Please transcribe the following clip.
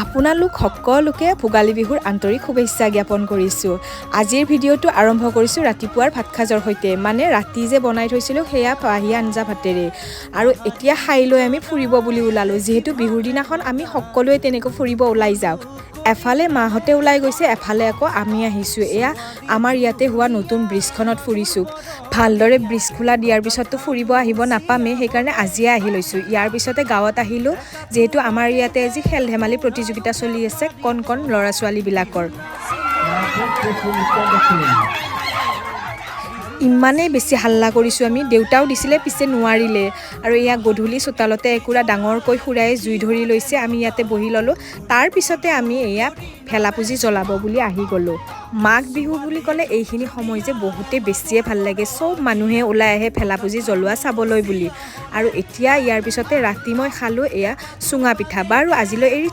আপোনালোক সকলোকে ভোগালী বিহুৰ আন্তৰিক শুভেচ্ছা জ্ঞাপন কৰিছোঁ। আজিৰ ভিডিঅ'টো আৰম্ভ কৰিছোঁ ৰাতিপুৱাৰ ভাত সাজৰ সৈতে, মানে ৰাতি যে বনাই থৈছিলোঁ সেয়া পাহি আঞ্জা ভাতেৰে। আৰু এতিয়া খাই লৈ আমি ফুৰিব বুলি ওলালোঁ, যিহেতু বিহুৰ দিনাখন আমি সকলোৱে তেনেকৈ ফুৰিব ওলাই যাওঁ। এফালে মাহঁতে ওলাই গৈছে, এফালে আকৌ আমি আহিছোঁ। এয়া আমাৰ ইয়াতে হোৱা নতুন ব্ৰিজখনত ফুৰিছোঁ। ভালদৰে ব্ৰিজ খোলা দিয়াৰ পিছততো ফুৰিব আহিব নাপামেই, সেইকাৰণে আজিয়ে আহি লৈছোঁ। ইয়াৰ পিছতে গাঁৱত আহিলোঁ, যিহেতু আমাৰ ইয়াতে আজি খেল ধেমালি প্ৰতিযোগিতা চলি আছে কণ ল'ৰা ছোৱালীবিলাকৰ। ইমানেই বেছি হাল্লা কৰিছোঁ আমি, দেউতাও দিছিলে পিছে নোৱাৰিলে। আৰু এয়া গধূলি চোতালতে একুৰা ডাঙৰকৈ খুৰাই জুই ধৰি লৈছে, আমি ইয়াতে বহি ল'লোঁ। তাৰ পিছতে আমি এয়া ভেলাপুজি জ্বলাব বুলি আহি গ'লোঁ। মাঘ বিহু বুলি ক'লে এইখিনি সময় যে বহুতেই বেছিয়ে ভাল লাগে, চব মানুহে ওলাই আহে ভেলাপুজি জ্বলোৱা চাবলৈ বুলি। আৰু এতিয়া ইয়াৰ পিছতে ৰাতি মই খালোঁ এয়া চুঙা পিঠা। বাৰু আজিলৈ এৰি